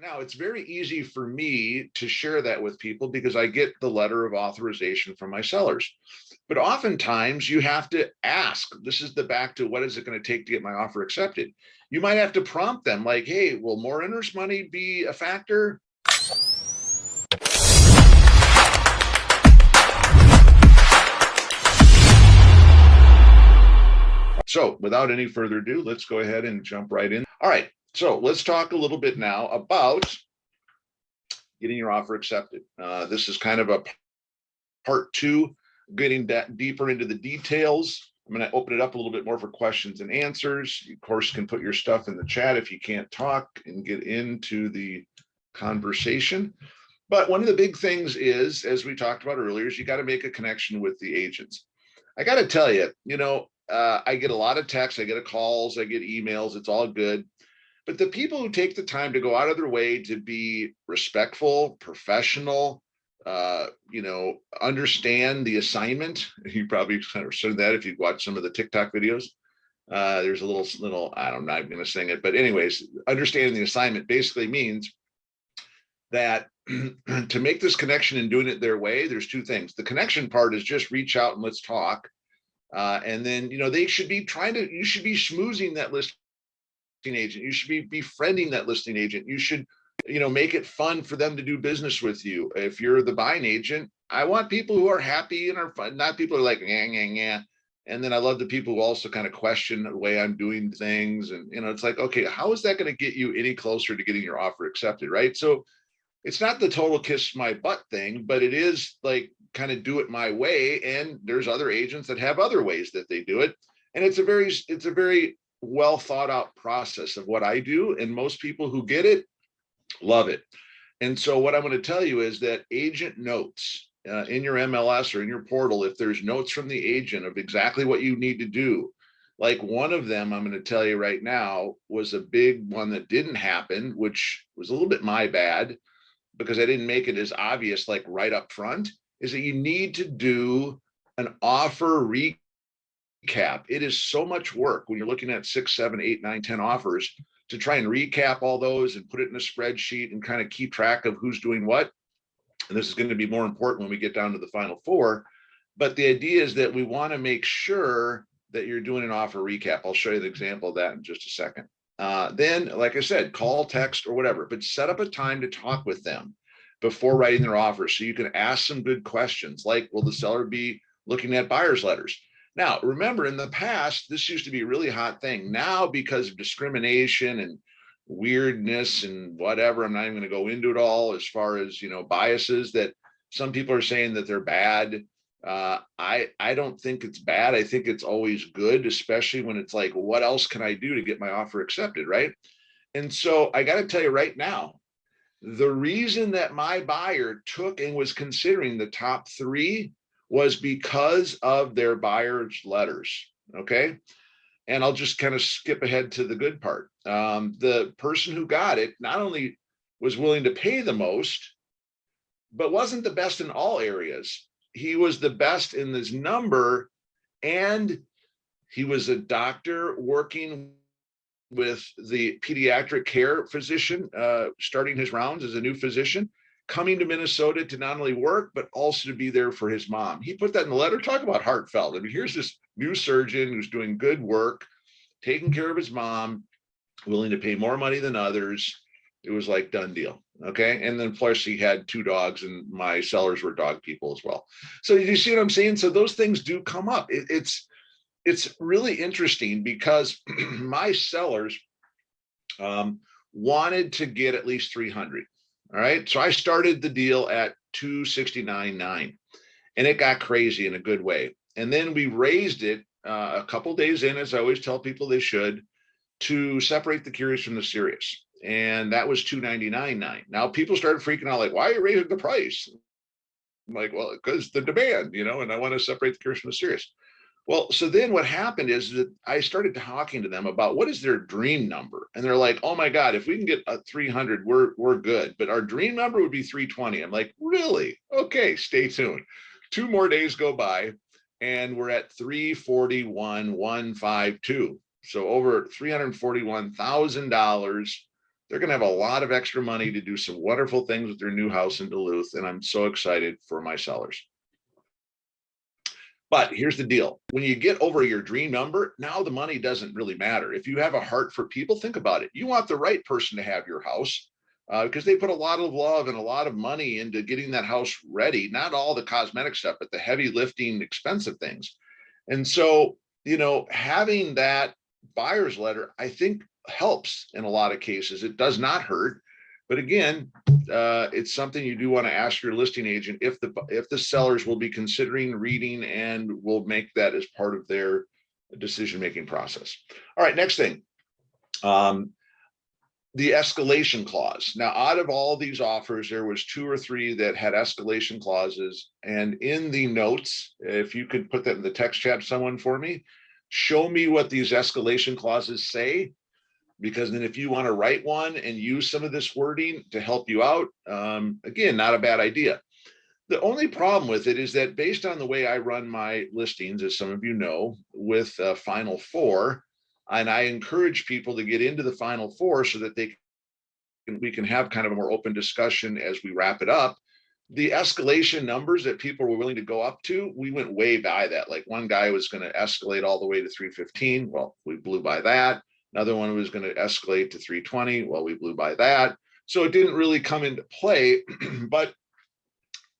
Now, it's very easy for me to share that with people because I get the letter of authorization from my sellers. But oftentimes you have to ask. This is the back to what is it going to take to get my offer accepted? You might have to prompt them like, hey, will more interest money be a factor? So without any further ado, let's go ahead and jump right in. All right. So let's talk a little bit now about getting your offer accepted. This is kind of a part two, getting deeper into the details. I'm going to open it up a little bit more for questions and answers. You, of course, can put your stuff in the chat if you can't talk and get into the conversation. But one of the big things is, as we talked about earlier, is you got to make a connection with the agents. I got to tell you, I get a lot of texts, I get calls, I get emails. It's all good. But the people who take the time to go out of their way to be respectful, professional, understand the assignment. You probably understood that if you watch some of the TikTok videos. There's a little, I'm not going to sing it, but anyways, understanding the assignment basically means that to make this connection and doing it their way, there's two things. The connection part is just reach out and let's talk. And then, they should be you should be schmoozing that listing agent. You should be befriending that listing agent. You should, make it fun for them to do business with you. If you're the buying agent, I want people who are happy and are fun, not people who are like, yeah. And then I love the people who also kind of question the way I'm doing things. And, it's like, okay, how is that going to get you any closer to getting your offer accepted? Right. So it's not the total kiss my butt thing, but it is like kind of do it my way. And there's other agents that have other ways that they do it. And it's a very well thought out process of what I do. And most people who get it love it. And so what I'm going to tell you is that agent notes in your MLS or in your portal, if there's notes from the agent of exactly what you need to do, like one of them I'm going to tell you right now was a big one that didn't happen, which was a little bit my bad because I didn't make it as obvious, like right up front, is that you need to do an offer recap. It is so much work when you're looking at 6, 7, 8, 9, 10 offers to try and recap all those and put it in a spreadsheet and kind of keep track of who's doing what. And this is going to be more important when we get down to the final four. But the idea is that we want to make sure that you're doing an offer recap. I'll show you the example of that in just a second. Then, like I said, call, text, or whatever, but set up a time to talk with them before writing their offer so you can ask some good questions like, will the seller be looking at buyer's letters? Now, remember, in the past, this used to be a really hot thing. Now, because of discrimination and weirdness and whatever, I'm not even going to go into it all as far as, biases that some people are saying that they're bad. I don't think it's bad. I think it's always good, especially when it's like, what else can I do to get my offer accepted, right? And so I got to tell you right now, the reason that my buyer took and was considering the top 3 was because of their buyer's letters. Okay. And I'll just kind of skip ahead to the good part. The person who got it not only was willing to pay the most, but wasn't the best in all areas. He was the best in this number, and he was a doctor working with the pediatric care physician, starting his rounds as a new physician, coming to Minnesota to not only work, but also to be there for his mom. He put that in the letter. Talk about heartfelt. I mean, here's this new surgeon who's doing good work, taking care of his mom, willing to pay more money than others. It was like done deal. Okay. And then plus he had 2 dogs, and my sellers were dog people as well. So you see what I'm saying? So those things do come up. It's really interesting because my sellers wanted to get at least 300. All right. So I started the deal at 269.9, and it got crazy in a good way. And then we raised it a couple days in, as I always tell people they should, to separate the curious from the serious. And that was 299.9. Now people started freaking out, like, why are you raising the price? I'm like, well, because the demand, and I want to separate the curious from the serious. Well, so then what happened is that I started talking to them about what is their dream number. And they're like, oh my God, if we can get a 300, we're good. But our dream number would be 320. I'm like, really? Okay, stay tuned. 2 more days go by and we're at 341,152. So over $341,000 they're going to have a lot of extra money to do some wonderful things with their new house in Duluth. And I'm so excited for my sellers. But here's the deal. When you get over your dream number, now the money doesn't really matter. If you have a heart for people, think about it. You want the right person to have your house because they put a lot of love and a lot of money into getting that house ready. Not all the cosmetic stuff, but the heavy lifting, expensive things. And so, having that buyer's letter, I think helps in a lot of cases. It does not hurt. But again, it's something you do want to ask your listing agent if the sellers will be considering reading and will make that as part of their decision-making process. All right, next thing, the escalation clause. Now, out of all these offers, there was 2 or 3 that had escalation clauses. And in the notes, if you could put that in the text chat, someone for me, show me what these escalation clauses say. Because then if you want to write one and use some of this wording to help you out, again, not a bad idea. The only problem with it is that based on the way I run my listings, as some of you know, with Final Four, and I encourage people to get into the Final Four so that we can have kind of a more open discussion as we wrap it up. The escalation numbers that people were willing to go up to, we went way by that. Like one guy was going to escalate all the way to 315. Well, we blew by that. Another one was going to escalate to 320. Well, we blew by that. So it didn't really come into play, but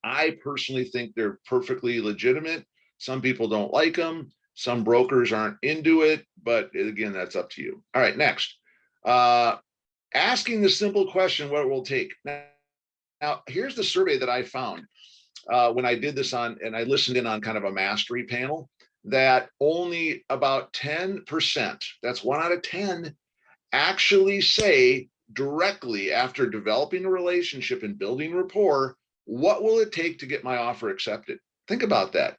I personally think they're perfectly legitimate. Some people don't like them. Some brokers aren't into it, but again, that's up to you. All right, next. Asking the simple question, what it will take. Now, here's the survey that I found when I did this and I listened in on kind of a mastery panel, that only about 10%, that's 1 out of 10, actually say directly after developing a relationship and building rapport, what will it take to get my offer accepted? Think about that.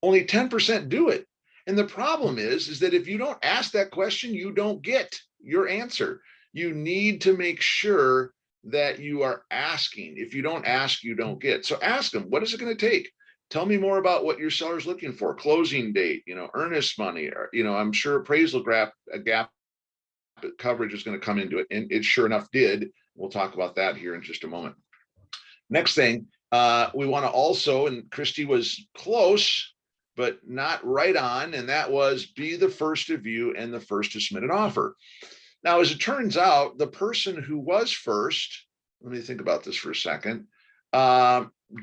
Only 10% do it. And the problem is that if you don't ask that question, you don't get your answer. You need to make sure that you are asking. If you don't ask, you don't get. So ask them, what is it going to take? Tell me more about what your seller's looking for. Closing date, earnest money, or, I'm sure appraisal gap coverage is going to come into it. And it sure enough did. We'll talk about that here in just a moment. Next thing, we want to also, and Christy was close, but not right on. And that was be the first to view and the first to submit an offer. Now, as it turns out, the person who was first, let me think about this for a second,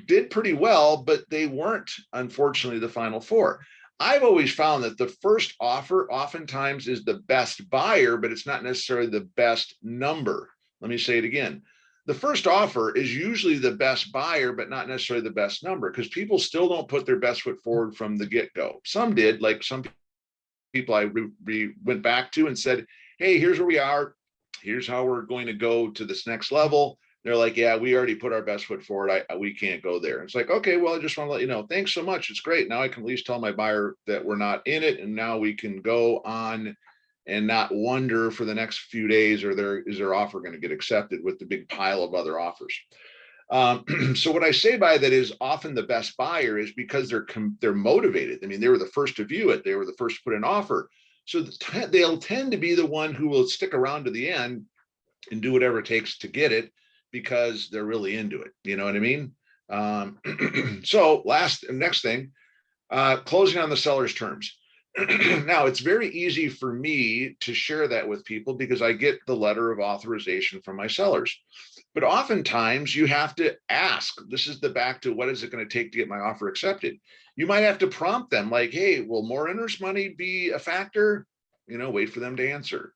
did pretty well, but they weren't, unfortunately, the Final Four. I've always found that the first offer oftentimes is the best buyer, but it's not necessarily the best number. Let me say it again. The first offer is usually the best buyer, but not necessarily the best number, because people still don't put their best foot forward from the get-go. Some did, like some people I went back to and said, hey, here's where we are. Here's how we're going to go to this next level. They're like, yeah, we already put our best foot forward. We can't go there. It's like, okay, well, I just want to let you know, thanks so much. It's great. Now I can at least tell my buyer that we're not in it. And now we can go on and not wonder for the next few days, is their offer going to get accepted with the big pile of other offers. So what I say by that is often the best buyer is because they're motivated. I mean, they were the first to view it. They were the first to put an offer. So they'll tend to be the one who will stick around to the end and do whatever it takes to get it, because they're really into it. You know what I mean? So next thing, closing on the seller's terms. Now, it's very easy for me to share that with people because I get the letter of authorization from my sellers. But oftentimes you have to ask, this is back to what is it going to take to get my offer accepted? You might have to prompt them like, hey, will more interest money be a factor? Wait for them to answer.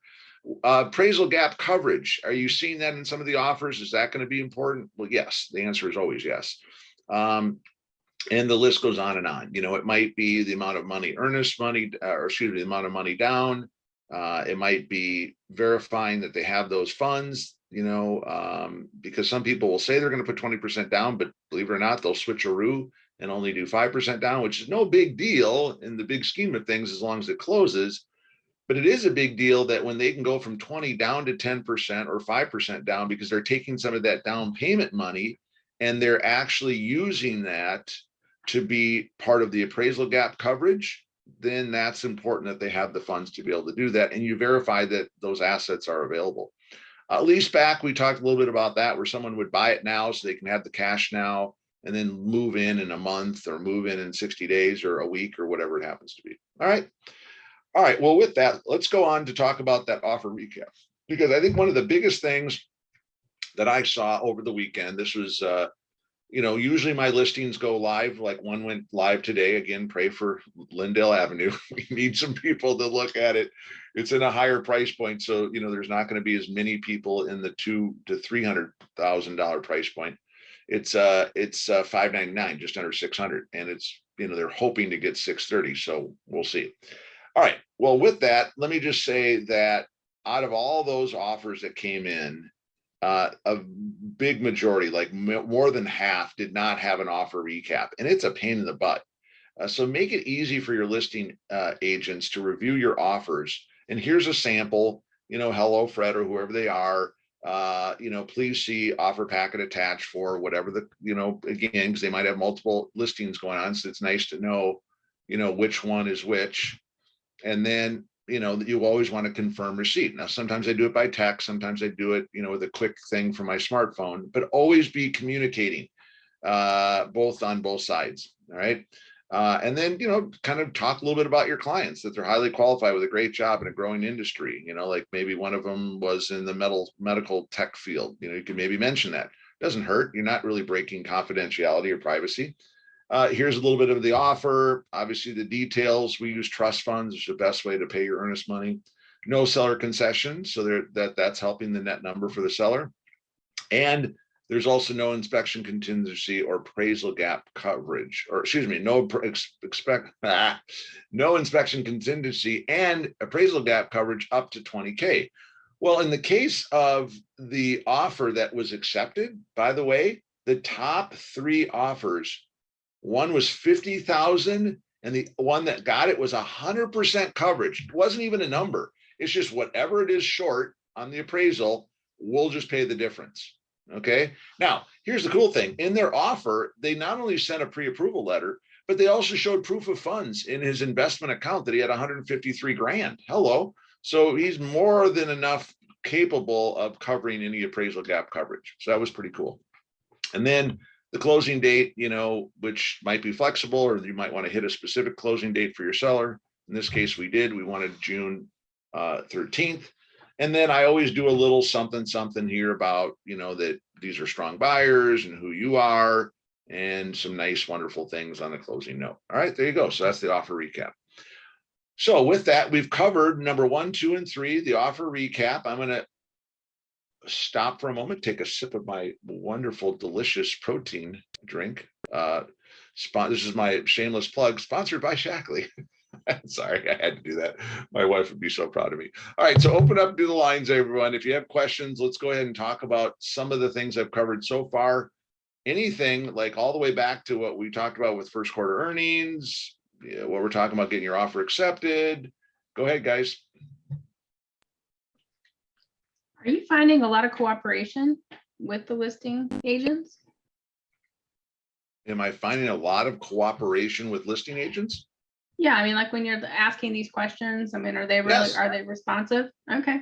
Appraisal gap coverage. Are you seeing that in some of the offers? Is that going to be important? Well, yes. The answer is always yes. And the list goes on and on. It might be the amount of money, earnest money, the amount of money down. It might be verifying that they have those funds, because some people will say they're going to put 20% down, but believe it or not, they'll switcheroo and only do 5% down, which is no big deal in the big scheme of things as long as it closes. But it is a big deal that when they can go from 20 down to 10% or 5% down, because they're taking some of that down payment money and they're actually using that to be part of the appraisal gap coverage, then that's important that they have the funds to be able to do that. And you verify that those assets are available. Lease back, we talked a little bit about that, where someone would buy it now so they can have the cash now and then move in a month or move in 60 days or a week or whatever it happens to be. All right. All right. Well, with that, let's go on to talk about that offer recap, because I think one of the biggest things that I saw over the weekend, this was, usually my listings go live, like one went live today. Again, pray for Lindale Avenue. We need some people to look at it. It's in a higher price point. So, there's not going to be as many people in the $200,000 to $300,000 price point. It's $599, just under 600. And it's, they're hoping to get 630. So we'll see. All right. Well, with that, let me just say that out of all those offers that came in, a big majority, like more than half, did not have an offer recap, and it's a pain in the butt. So make it easy for your listing agents to review your offers. And here's a sample, hello, Fred, or whoever they are, please see offer packet attached for whatever again, because they might have multiple listings going on. So it's nice to know, which one is which. And then, that you always want to confirm receipt. Now, sometimes I do it by text, sometimes I do it, with a quick thing from my smartphone, but always be communicating both on both sides. All right. And then, kind of talk a little bit about your clients, that they're highly qualified with a great job in a growing industry. Like maybe one of them was in the medical tech field. You can maybe mention that. Doesn't hurt. You're not really breaking confidentiality or privacy. Here's a little bit of the offer. Obviously, the details. We use trust funds. It's the best way to pay your earnest money. No seller concessions, so that's helping the net number for the seller. And there's also no inspection contingency or appraisal gap coverage, or excuse me, no inspection contingency and appraisal gap coverage up to 20K. Well, in the case of the offer that was accepted, by the way, the top 3 offers. One was 50,000, and the one that got it was 100% coverage. It wasn't even a number. It's just whatever it is short on the appraisal, we'll just pay the difference. Okay. Now, here's the cool thing. In their offer, they not only sent a pre-approval letter, but they also showed proof of funds in his investment account that he had 153 grand. Hello. So he's more than enough capable of covering any appraisal gap coverage. So that was pretty cool. And then the closing date, which might be flexible, or you might want to hit a specific closing date for your seller. In this case, we did. We wanted June 13th. And then I always do a little something here about, that these are strong buyers and who you are, and some nice, wonderful things on the closing note. All right, there you go. So that's the offer recap. So with that, we've covered number 1, 2, and 3, the offer recap. I'm going to stop for a moment, take a sip of my wonderful, delicious protein drink. This is my shameless plug, sponsored by Shackley. Sorry, I had to do that. My wife would be so proud of me. All right, so open up to the lines, everyone. If you have questions, let's go ahead and talk about some of the things I've covered so far. Anything like all the way back to what we talked about with first quarter earnings, what we're talking about getting your offer accepted. Go ahead, guys. Are you finding a lot of cooperation with the listing agents? Am I finding a lot of cooperation with listing agents? Yeah, I mean, like when you're asking these questions, I mean, are they responsive? Okay,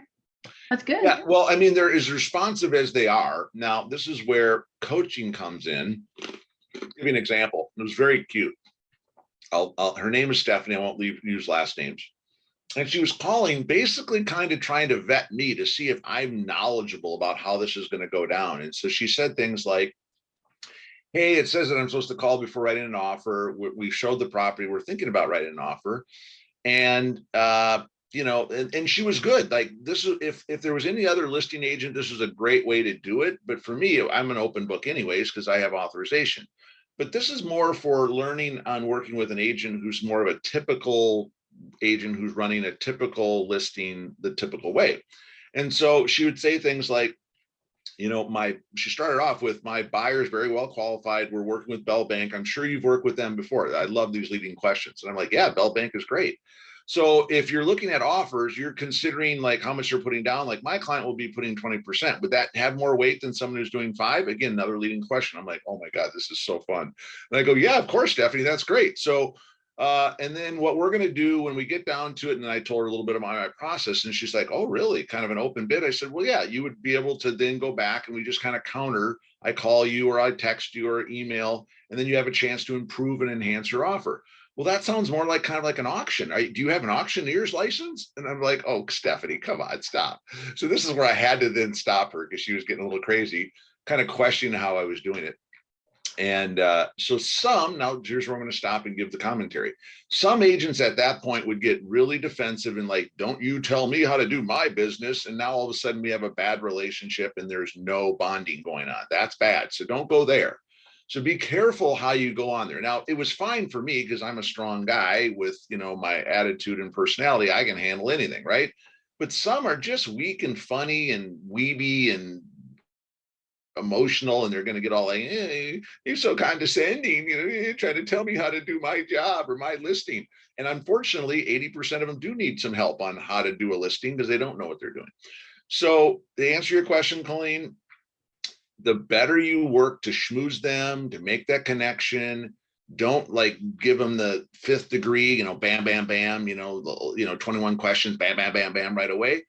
that's good. Yeah, well, I mean, they're as responsive as they are. Now, this is where coaching comes in. I'll give you an example. It was very cute. Her name is Stephanie. I won't use last names. And she was calling, basically kind of trying to vet me to see if I'm knowledgeable about how this is going to go down. And so she said things like, hey, it says that I'm supposed to call before writing an offer. We showed the property. We're thinking about writing an offer. And, and she was good. Like this is, if there was any other listing agent, this was a great way to do it. But for me, I'm an open book anyways, because I have authorization. But this is more for learning on working with an agent who's more of a typical agent who's running a typical listing the typical way. And so she would say things like, she started off with, my buyer is very well qualified. We're working with Bell Bank. I'm sure you've worked with them before. I love these leading questions. And I'm like, yeah, Bell Bank is great. So if you're looking at offers, you're considering like how much you're putting down. Like my client will be putting 20%. Would that have more weight than someone who's doing 5%? Again, another leading question. I'm like, oh my God, this is so fun. And I go, yeah, of course, Stephanie, that's great. So And then what we're going to do when we get down to it, and I told her a little bit about my process, and she's like, oh, really? Kind of an open bid. I said, well, yeah, you would be able to then go back and we just kind of counter. I call you or I text you or email, and then you have a chance to improve and enhance your offer. Well, that sounds more like kind of like an auction. Do you have an auctioneer's license? And I'm like, oh, Stephanie, come on, stop. So this is where I had to then stop her because she was getting a little crazy, kind of questioning how I was doing it. And so now here's where I'm going to stop and give the commentary. Some agents at that point would get really defensive and like, don't you tell me how to do my business. And now all of a sudden we have a bad relationship and there's no bonding going on. That's bad. So don't go there. So be careful how you go on there. Now, it was fine for me because I'm a strong guy with, my attitude and personality. I can handle anything, right? But some are just weak and funny and weeby and emotional, and they're going to get all like, hey, you're so condescending, you're trying to tell me how to do my job or my listing. And unfortunately, 80% of them do need some help on how to do a listing because they don't know what they're doing. So to answer your question, Colleen, the better you work to schmooze them, to make that connection, don't like give them the 5th degree, bam, bam, bam, 21 questions, bam, bam, bam, bam, right away.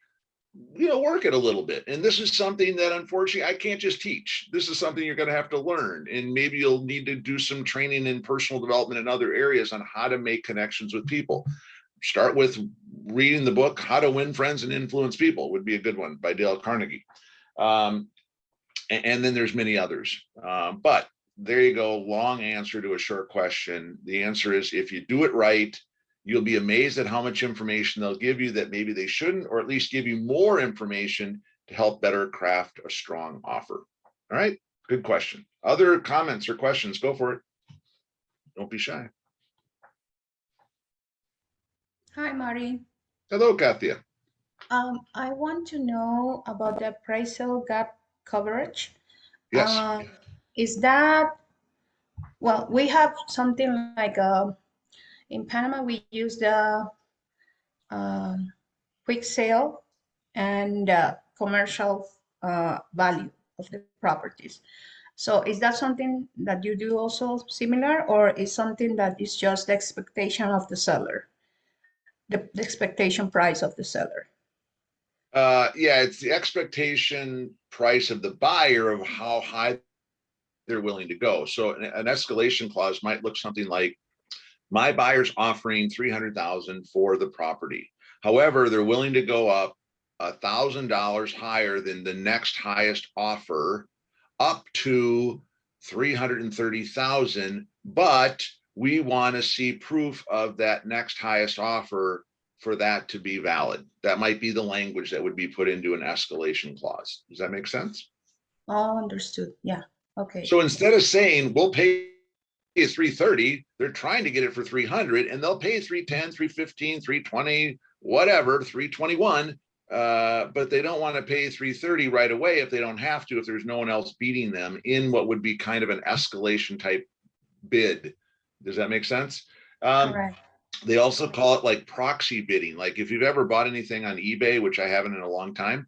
Work it a little bit. And this is something that unfortunately I can't just teach. This is something you're going to have to learn. And maybe you'll need to do some training in personal development in other areas on how to make connections with people. Start with reading the book, How to Win Friends and Influence People would be a good one by Dale Carnegie. And then there's many others. But there you go. Long answer to a short question. The answer is if you do it right, you'll be amazed at how much information they'll give you that maybe they shouldn't, or at least give you more information to help better craft a strong offer. All right, good question. Other comments or questions, go for it. Don't be shy. Hi, Marty. Hello, Kathia. I want to know about the appraisal gap coverage. Yes. Is that, well, we have something like in Panama, we use the quick sale and commercial value of the properties. So is that something that you do also similar, or is something that is just the expectation of the seller, the expectation price of the seller? Yeah, it's the expectation price of the buyer of how high they're willing to go. So an escalation clause might look something like, my buyer's offering $300,000 for the property. However, they're willing to go up $1,000 higher than the next highest offer, up to $330,000. But we want to see proof of that next highest offer for that to be valid. That might be the language that would be put into an escalation clause. Does that make sense? Oh, understood. Yeah. Okay. So instead of saying we'll pay you 330, they're trying to get it for 300, and they'll pay 310, 315, 320, whatever, 321. But they don't want to pay 330 right away if they don't have to, if there's no one else beating them in what would be kind of an escalation type bid. Does that make sense? Correct. They also call it like proxy bidding. Like if you've ever bought anything on eBay, which I haven't in a long time,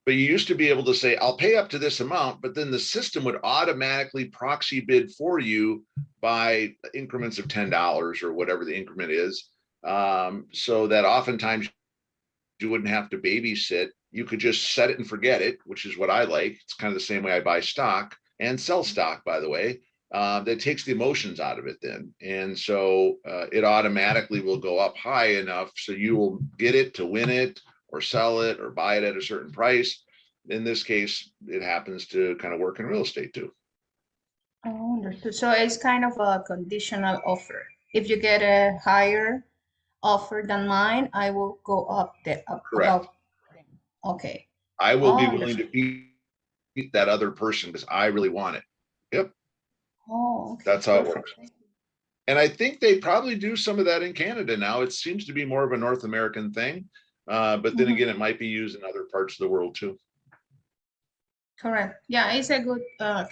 but you used to be able to say, I'll pay up to this amount, but then the system would automatically proxy bid for you by increments of $10 or whatever the increment is. So that oftentimes you wouldn't have to babysit. You could just set it and forget it, which is what I like. It's kind of the same way I buy stock and sell stock, by the way. That takes the emotions out of it then. And so it automatically will go up high enough so you will get it to win it or sell it or buy it at a certain price. In this case, it happens to kind of work in real estate too. Oh, understood. So it's kind of a conditional offer. If you get a higher offer than mine, I will go up the up Correct. above. Okay. I will be Oh, willing to understood. beat that other person because I really want it. Yep. Oh, okay. That's how it Perfect. works. And I think they probably do some of that in Canada now. It seems to be more of a North American thing. But then Mhm. again, it might be used in other parts of the world too. Correct. Yeah, it's a good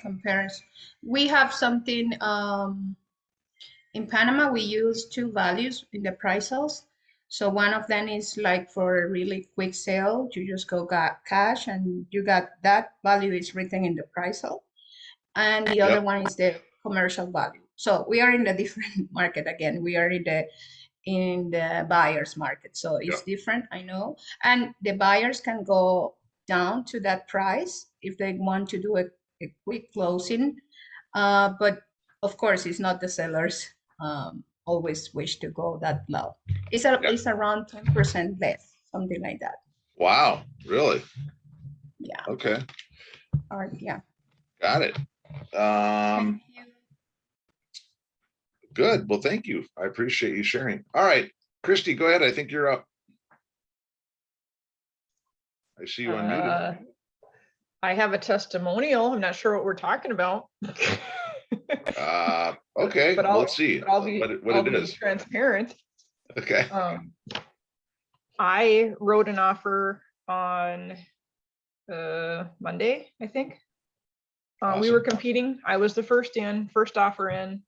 comparison. We have something in Panama. We use two values in the appraisals. So one of them is like for a really quick sale, you just go got cash and you got that value is written in the appraisal. And the other Yep. one is the commercial value. So we are in a different market again. We are in the buyer's market. So Yeah. it's different, I know. And the buyers can go down to that price if they want to do a quick closing. But of course, it's not the sellers always wish to go that low. Yeah. It's around 10% less, something like that. Wow, really? Yeah. Okay, Or yeah. got it. Thank you. Good. Well, thank you. I appreciate you sharing. All right, Christy, go ahead. I think you're up. I see you unmuted. I have a testimonial. I'm not sure what we're talking about. Okay, but well, let's see I'll be, what I'll it be is. transparent. Okay. I wrote an offer on Monday, I think. We were Awesome. competing. I was the first offer in.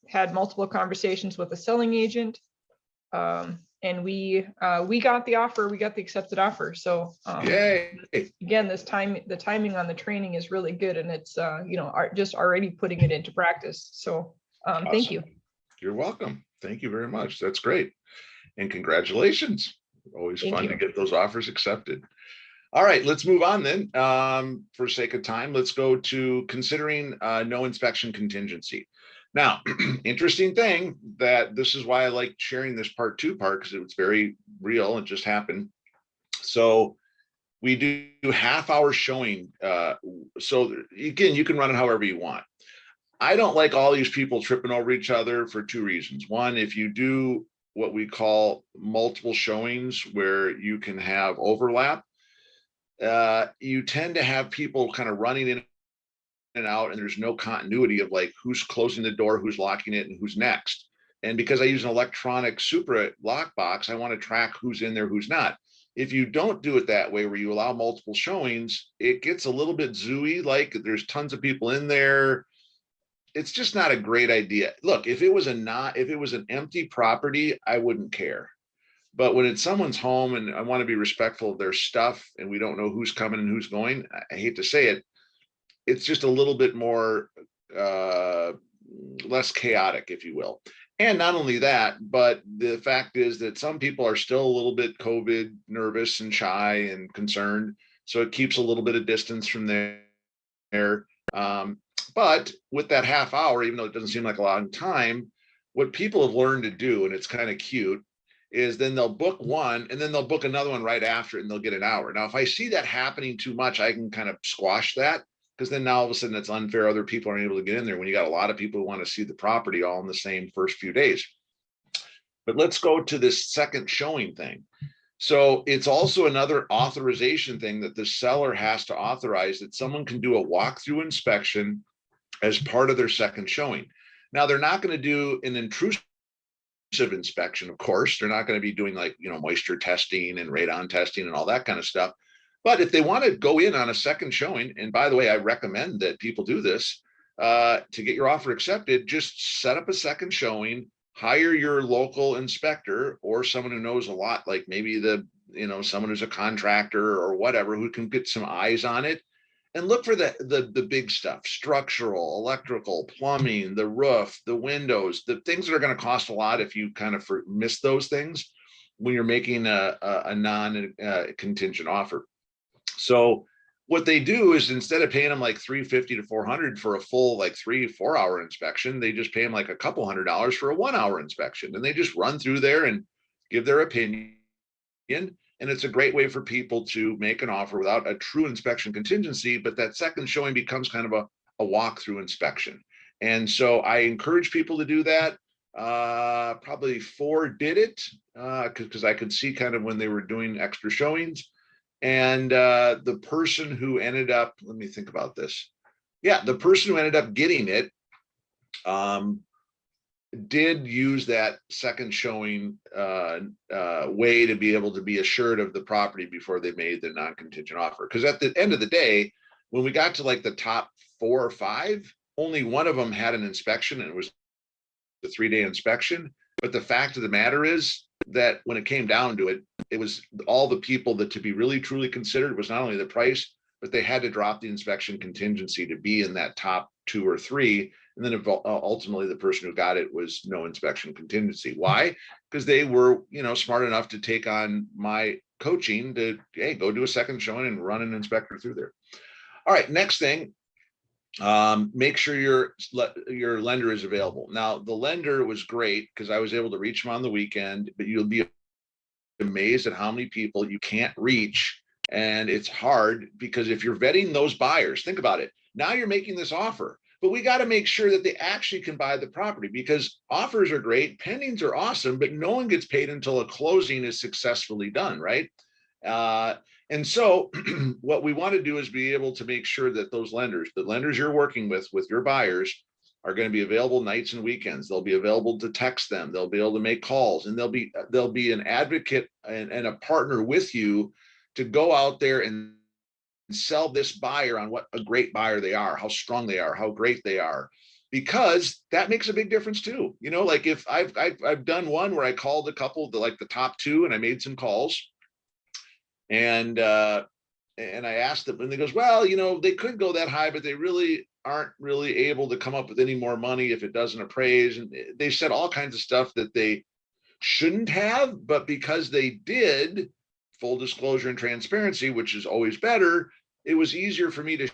Had multiple conversations with the selling agent. And we got the offer, we got the accepted offer. So Yay. again, the timing on the training is really good, and it's just already putting it into practice. So Awesome. thank you. You're welcome. Thank you very much. That's great. And congratulations. Always Thank fun you. to get those offers accepted. All right, let's move on then. For sake of time, let's go to considering no inspection contingency. Now, interesting thing that this is why I like sharing this part because it's very real. It just happened. So we do half-hour showing. So again, you can run it however you want. I don't like all these people tripping over each other for two reasons. One, if you do what we call multiple showings where you can have overlap, you tend to have people kind of running in and out, and there's no continuity of like who's closing the door, who's locking it, and who's next. And because I use an electronic Supra lockbox, I want to track who's in there, who's not. If you don't do it that way, where you allow multiple showings, it gets a little bit zooey, like there's tons of people in there. It's just not a great idea. Look, if it was an empty property, I wouldn't care. But when it's someone's home and I want to be respectful of their stuff and we don't know who's coming and who's going, I hate to say it, it's just a little bit more less chaotic, if you will. And not only that, but the fact is that some people are still a little bit COVID nervous and shy and concerned. So it keeps a little bit of distance from there. But with that half hour, even though it doesn't seem like a long time, what people have learned to do, and it's kind of cute, is then they'll book one and then they'll book another one right after it and they'll get an hour. Now, if I see that happening too much, I can kind of squash that, because then now all of a sudden it's unfair. Other people aren't able to get in there when you got a lot of people who want to see the property all in the same first few days. But let's go to this second showing thing. So it's also another authorization thing that the seller has to authorize, that someone can do a walkthrough inspection as part of their second showing. Now, they're not going to do an intrusive inspection, of course. They're not going to be doing like, moisture testing and radon testing and all that kind of stuff. But if they want to go in on a second showing, and by the way, I recommend that people do this to get your offer accepted, just set up a second showing, hire your local inspector or someone who knows a lot, like maybe someone who's a contractor or whatever, who can get some eyes on it, and look for the big stuff: structural, electrical, plumbing, the roof, the windows, the things that are going to cost a lot if you kind of miss those things when you're making a non-contingent offer. So what they do is, instead of paying them like $350 to $400 for a full like 3-4 hour inspection, they just pay them like a couple $100 for a 1 hour inspection, and they just run through there and give their opinion. And it's a great way for people to make an offer without a true inspection contingency, but that second showing becomes kind of a walkthrough inspection. And so I encourage people to do that. Probably 4 did it because I could see kind of when they were doing extra showings. And the person who ended up, let me think about this. Yeah, the person who ended up getting it did use that second showing way to be able to be assured of the property before they made the non-contingent offer. Because at the end of the day, when we got to like the top 4 or 5, only one of them had an inspection, and it was the 3-day inspection. But the fact of the matter is that when it came down to it, it was all the people that to be really truly considered was not only the price, but they had to drop the inspection contingency to be in that top 2 or 3. And then ultimately the person who got it was no inspection contingency. Why? Because they were, smart enough to take on my coaching to, hey, go do a second showing and run an inspector through there. All right, next thing, make sure your lender is available. Now, the lender was great because I was able to reach them on the weekend, but you'll be amazed at how many people you can't reach. And it's hard because if you're vetting those buyers, think about it. Now you're making this offer, but we got to make sure that they actually can buy the property, because offers are great, pendings are awesome, but no one gets paid until a closing is successfully done, right? And so what we want to do is be able to make sure that those lenders, the lenders you're working with your buyers, are going to be available nights and weekends. They'll be available to text them. They'll be able to make calls, and they'll be an advocate and a partner with you to go out there and sell this buyer on what a great buyer they are, how strong they are, how great they are, because that makes a big difference too. Like if I've done one where I called a couple, like the top two, and I made some calls, and I asked them, and they goes, well, they could go that high, but they really aren't really able to come up with any more money if it doesn't appraise. And they said all kinds of stuff that they shouldn't have, but because they did, full disclosure and transparency, which is always better, it was easier for me to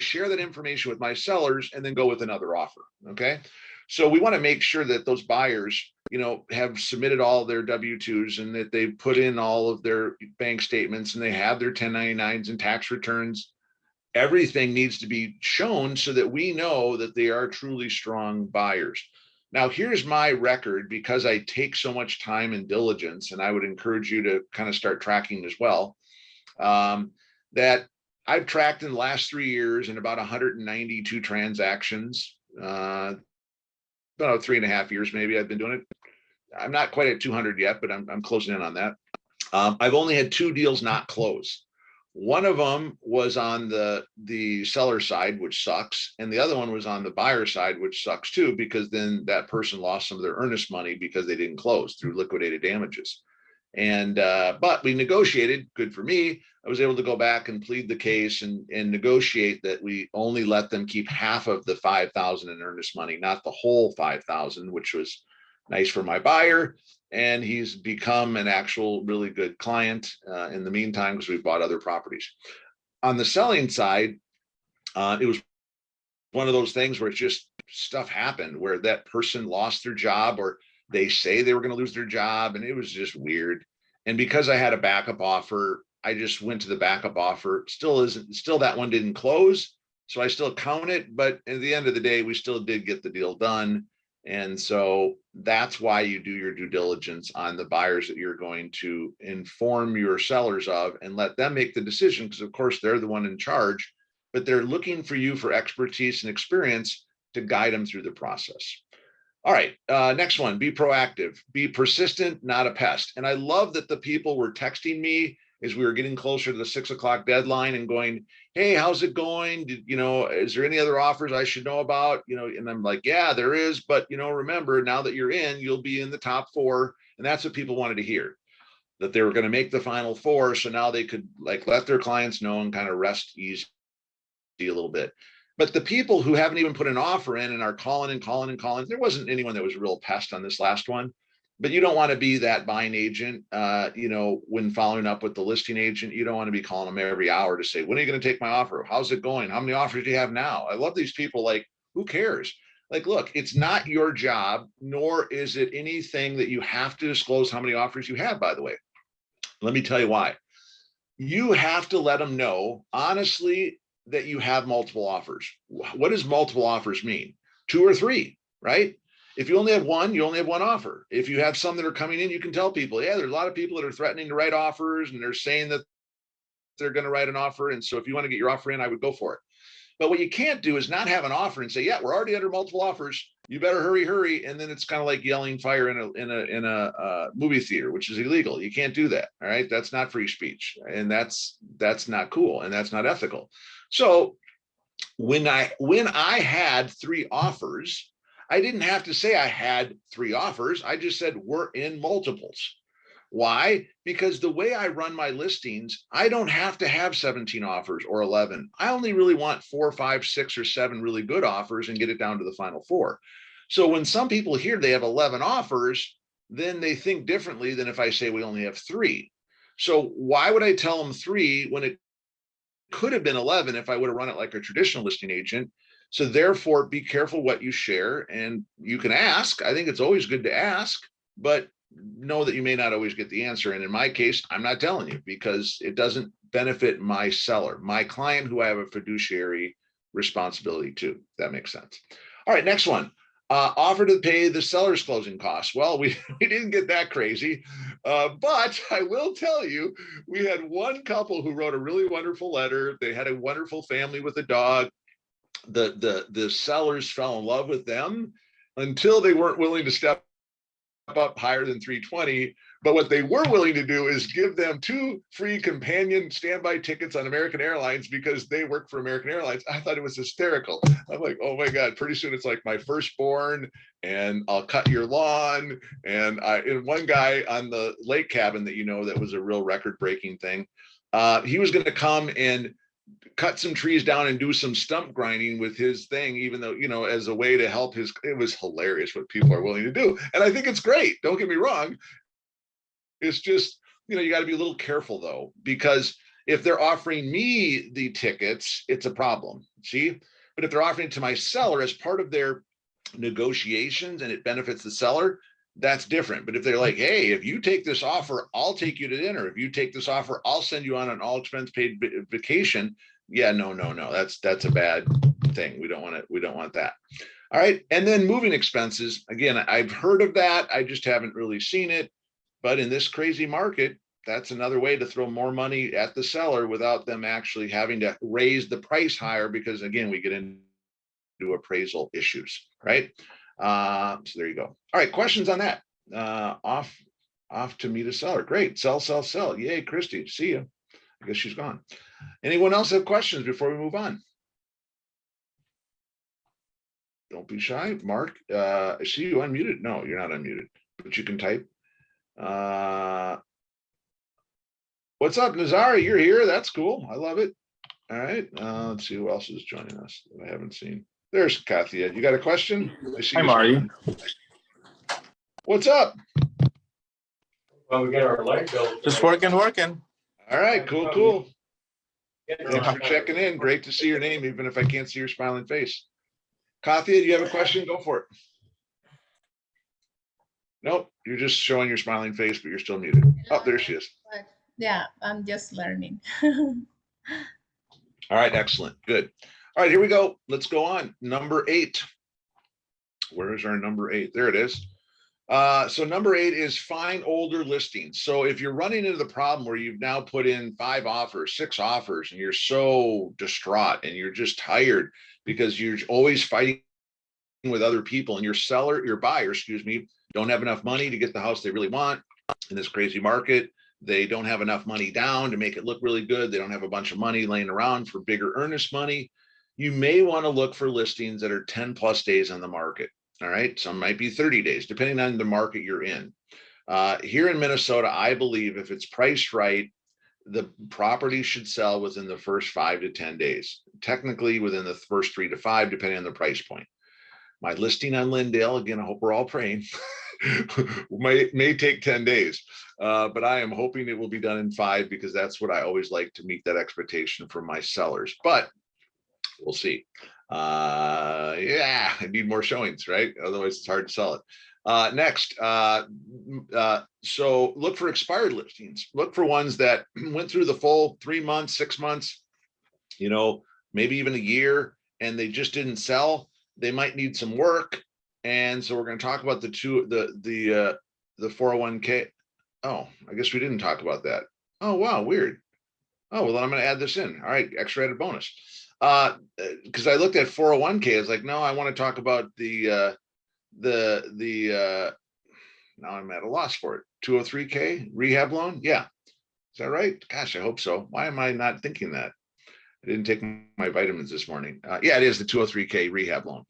share that information with my sellers and then go with another offer. Okay. So we want to make sure that those buyers, have submitted all their W-2s, and that they've put in all of their bank statements, and they have their 1099s and tax returns. Everything needs to be shown so that we know that they are truly strong buyers. Now, here's my record, because I take so much time and diligence, and I would encourage you to kind of start tracking as well, that I've tracked in the last 3 years in about 192 transactions, about 3.5 years, maybe I've been doing it. I'm not quite at 200 yet, but I'm closing in on that. I've only had 2 deals not close. One of them was on the seller side, which sucks. And the other one was on the buyer side, which sucks too, because then that person lost some of their earnest money because they didn't close through liquidated damages. And, but we negotiated, good for me. I was able to go back and plead the case and negotiate that we only let them keep half of the $5,000 in earnest money, not the whole $5,000, which was nice for my buyer. And he's become an actual really good client in the meantime, because we've bought other properties. On the selling side, it was one of those things where it's just stuff happened where that person lost their job, or they say they were going to lose their job, and it was just weird. And because I had a backup offer, I just went to the backup offer. Still that one didn't close, so I still count it. But at the end of the day, we still did get the deal done. And so that's why you do your due diligence on the buyers that you're going to inform your sellers of, and let them make the decision, because of course they're the one in charge, but they're looking for you for expertise and experience to guide them through the process. All right, next one, be proactive, be persistent, not a pest. And I love that the people were texting me as we were getting closer to the 6 o'clock deadline and going, hey, how's it going? Is there any other offers I should know about? And I'm like, yeah, there is. But, remember, now that you're in, you'll be in the top 4. And that's what people wanted to hear, that they were going to make the final 4. So now they could let their clients know and kind of rest easy a little bit. But the people who haven't even put an offer in and are calling and calling and calling, there wasn't anyone that was a real pest on this last one. But you don't want to be that buying agent, when following up with the listing agent. You don't want to be calling them every hour to say, when are you going to take my offer? How's it going? How many offers do you have now? I love these people. Who cares? Look, it's not your job, nor is it anything that you have to disclose how many offers you have, by the way. Let me tell you why. You have to let them know, honestly, that you have multiple offers. What does multiple offers mean? 2 or 3, right? If you only have one, you only have one offer. If you have some that are coming in, you can tell people, yeah, there's a lot of people that are threatening to write offers, and they're saying that they're going to write an offer. And so if you want to get your offer in, I would go for it. But what you can't do is not have an offer and say, yeah, we're already under multiple offers. You better hurry. And then it's kind of like yelling fire in a movie theater, which is illegal. You can't do that. All right. That's not free speech. And that's not cool. And that's not ethical. So when I had 3 offers, I didn't have to say I had 3 offers. I just said we're in multiples. Why? Because the way I run my listings, I don't have to have 17 offers or 11. I only really want 4, 5, 6, or 7 really good offers and get it down to the final 4. So when some people hear they have 11 offers, then they think differently than if I say we only have 3. So why would I tell them 3 when it could have been 11 if I would have run it like a traditional listing agent? So therefore, be careful what you share, and you can ask. I think it's always good to ask, but know that you may not always get the answer. And in my case, I'm not telling you because it doesn't benefit my seller, my client, who I have a fiduciary responsibility to. That makes sense. All right, next one. Offer to pay the seller's closing costs. Well, we didn't get that crazy, but I will tell you, we had one couple who wrote a really wonderful letter. They had a wonderful family with a dog. The sellers fell in love with them until they weren't willing to step up higher than 320. But what they were willing to do is give them 2 free companion standby tickets on American Airlines because they work for American Airlines. I thought it was hysterical. I'm like, oh my God, pretty soon it's like my firstborn and I'll cut your lawn. And one guy on the lake cabin that, that was a real record breaking thing. He was going to come and cut some trees down and do some stump grinding with his thing, even though, as a way to help it was hilarious what people are willing to do. And I think it's great. Don't get me wrong. It's just, you got to be a little careful though, because if they're offering me the tickets, it's a problem. See, but if they're offering it to my seller as part of their negotiations and it benefits the seller, that's different. But if they're like, hey, if you take this offer, I'll take you to dinner. If you take this offer, I'll send you on an all expense paid vacation. Yeah, no. That's a bad thing. We don't want that. All right. And then moving expenses. Again, I've heard of that. I just haven't really seen it. But in this crazy market, that's another way to throw more money at the seller without them actually having to raise the price higher, because again, we get into appraisal issues, right? So there you go. All right, questions on that? Off to meet a seller. Great. Sell. Yay, Christy. See you. I guess she's gone. Anyone else have questions before we move on? Don't be shy. Mark, I see you unmuted. No, you're not unmuted, but you can type. What's up, Nazara? You're here. That's cool. I love it. All right. Let's see who else is joining us that I haven't seen. There's Kathia. You got a question? I see. Hi, Marty. What's up? Well, we get our light bill. Just working. All right. Cool. Thanks for checking in. Great to see your name, even if I can't see your smiling face. Kathia, do you have a question? Go for it. Nope, you're just showing your smiling face, but you're still muted. Oh, there she is. Yeah, I'm just learning. All right, excellent. Good. All right, here we go. Let's go on. Number 8. Where is our number 8? There it is. So number 8 is find older listings. So if you're running into the problem where you've now put in 5 offers, 6 offers, and you're so distraught and you're just tired because you're always fighting with other people, and your buyer, don't have enough money to get the house they really want in this crazy market. They don't have enough money down to make it look really good. They don't have a bunch of money laying around for bigger earnest money. You may want to look for listings that are 10 plus days on the market. All right. Some might be 30 days, depending on the market you're in. Here in Minnesota, I believe if it's priced right, the property should sell within the first 5 to 10 days, technically within the first 3 to 5, depending on the price point. My listing on Lindale, again, I hope we're all praying, may take 10 days, but I am hoping it will be done in 5, because that's what I always like to meet that expectation for my sellers, but we'll see. Yeah, I need more showings, right? Otherwise it's hard to sell it. Next, so look for expired listings. Look for ones that went through the full 3 months, 6 months, maybe even a year, and they just didn't sell. They might need some work. And so we're going to talk about the 401k. Oh, I guess we didn't talk about that. Oh, wow. Weird. Oh, well, then I'm going to add this in. All right. Extra added bonus. Because I looked at 401k. I was like, no, I want to talk about the now I'm at a loss for it. 203k rehab loan. Yeah. Is that right? Gosh, I hope so. Why am I not thinking that? I didn't take my vitamins this morning. Yeah, it is the 203k rehab loan.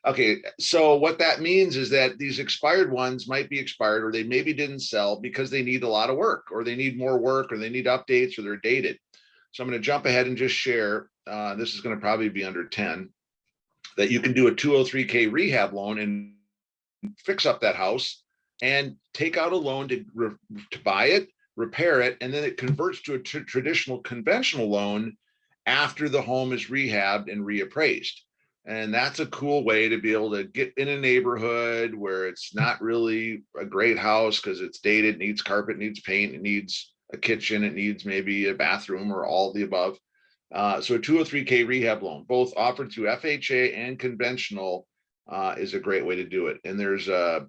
Okay, so what that means is that these expired ones might be expired, or they maybe didn't sell because they need a lot of work, or they need more work, or they need updates, or they're dated. So I'm going to jump ahead and just share, this is going to probably be under 10, that you can do a 203K rehab loan and fix up that house and take out a loan to buy it, repair it, and then it converts to a traditional conventional loan after the home is rehabbed and reappraised. And that's a cool way to be able to get in a neighborhood where it's not really a great house because it's dated, needs carpet, needs paint, it needs a kitchen, it needs maybe a bathroom or all the above. So a 203K rehab loan, both offered through FHA and conventional, is a great way to do it. And there's a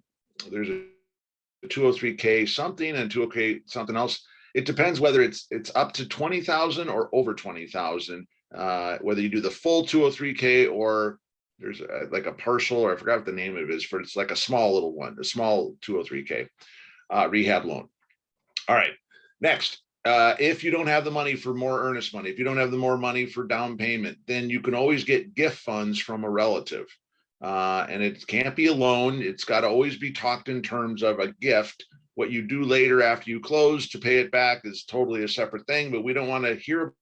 203K something and 203K something else. It depends whether it's up to 20,000 or over 20,000. Whether you do the full 203K or there's like a partial, or I forgot what the name of it is, for it's like a small little one, a small 203K rehab loan. All right, next, if you don't have the money for more earnest money, if you don't have the more money for down payment, then you can always get gift funds from a relative. And it can't be a loan. It's got to always be talked in terms of a gift. What you do later after you close to pay it back is totally a separate thing, but we don't want to hear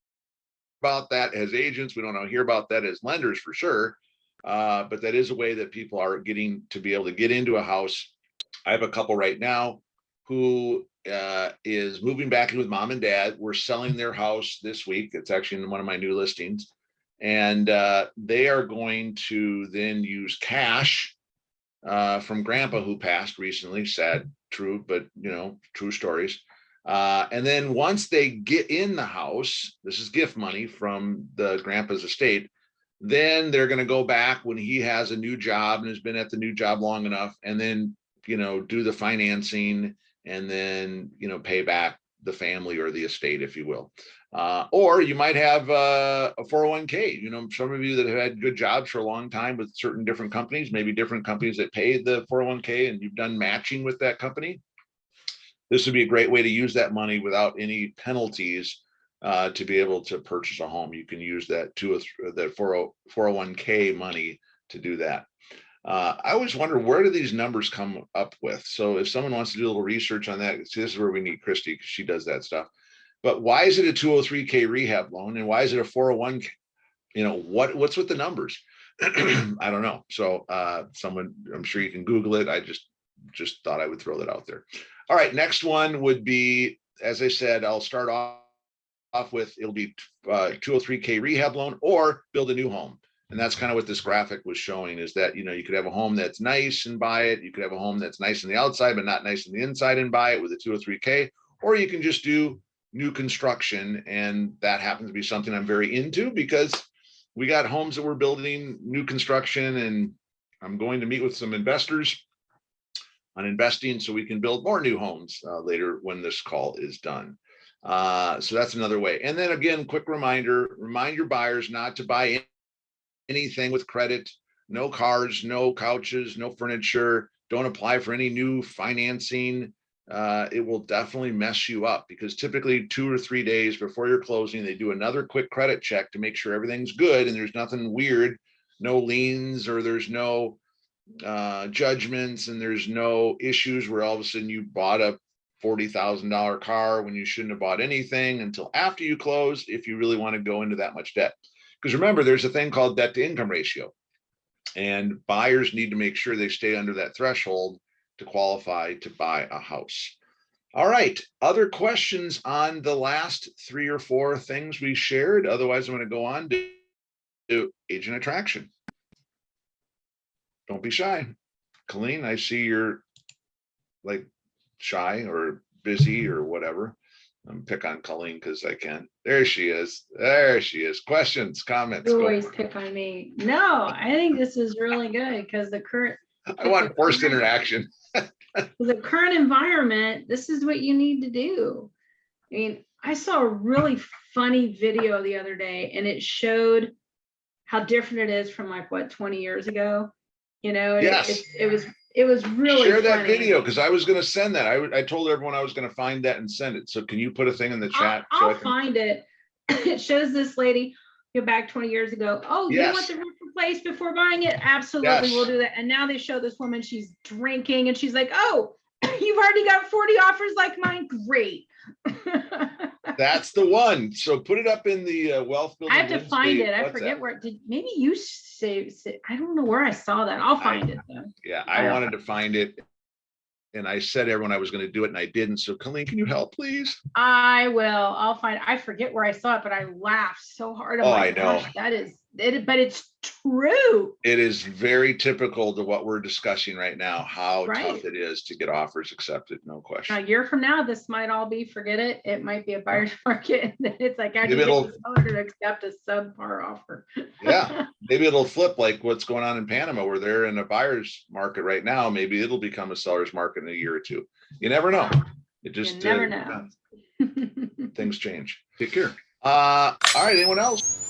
about that as agents. We don't want to hear about that as lenders for sure. But that is a way that people are getting to be able to get into a house. I have a couple right now who is moving back in with mom and dad. We're selling their house this week. It's actually in one of my new listings. And they are going to then use cash from grandpa who passed recently. Sad, true, but true stories. And then once they get in the house, this is gift money from the grandpa's estate, then they're going to go back when he has a new job and has been at the new job long enough, and then, do the financing and then, pay back the family or the estate, if you will. Or you might have a 401k. Some of you that have had good jobs for a long time with certain different companies, maybe different companies that pay the 401k, and you've done matching with that company. This would be a great way to use that money without any penalties to be able to purchase a home. You can use that the 401k money to do that. I always wonder, where do these numbers come up with? So if someone wants to do a little research on that, see, this is where we need Christy, because she does that stuff. But why is it a 203K rehab loan, and why is it a 401k? What's with the numbers? I don't know. So someone, I'm sure you can Google it. I just thought I would throw that out there. All right, next one would be, as I said, I'll start off with, it'll be 203K rehab loan or build a new home. And that's kind of what this graphic was showing, is that, you could have a home that's nice and buy it. You could have a home that's nice on the outside, but not nice on the inside, and buy it with a 203K, or you can just do new construction. And that happens to be something I'm very into, because we got homes that we're building, new construction, and I'm going to meet with some investors on investing so we can build more new homes later when this call is done. So that's another way. And then again, quick reminder, remind your buyers not to buy anything with credit. No cars, no couches, no furniture. Don't apply for any new financing. It will definitely mess you up, because typically 2 or 3 days before your closing, they do another quick credit check to make sure everything's good and there's nothing weird, no liens, or there's no judgments, and there's no issues where all of a sudden you bought a $40,000 car when you shouldn't have bought anything until after you close, if you really want to go into that much debt. Because remember, there's a thing called debt to income ratio, and buyers need to make sure they stay under that threshold to qualify to buy a house. All right, other questions on the last 3 or 4 things we shared? Otherwise, I'm going to go on to agent attraction. Don't be shy. Colleen, I see you're like shy or busy or whatever. I'm pick on Colleen because I can. There she is. There she is. Questions, comments. You always pick on me. No, I think this is really good, because I want forced interaction. the current environment, this is what you need to do. I mean, I saw a really funny video the other day, and it showed how different it is from 20 years ago. Yes. It was really share that funny. video, because I was going to send that. I told everyone I was going to find that and send it. So can you put a thing in the chat? I'll find it. It shows this lady. go back 20 years ago. Oh, you want Yes. the roof replaced before buying it? Absolutely, we'll Yes. do that. And now they show this woman, she's drinking and she's like, oh, you've already got 40 offers like mine. Great. That's the one. So put it up in the wealth building. I have to find Wednesday it. I WhatsApp. forget where it did. Maybe you say, I don't know where I saw that. I'll find it though. Yeah, I wanted to find it. And I said everyone I was going to do it and I didn't. So Colleen, can you help, please? I will. I'll find. I forget where I saw it, but I laughed so hard. I'm Oh, like, I know. gosh, that is it. But it's true. It is very typical to what we're discussing right now, how Right. tough it is to get offers accepted. No A question. year from now, this might all be forget it. It might be a buyer's market. It's like I can Maybe get it'll- the seller to accept a subpar offer. Yeah. Maybe it'll flip like what's going on in Panama, where they're in a buyer's market right now. Maybe it'll become a seller's market in a year or two. You never know. It just never know. things change. Take care. All right. Anyone else?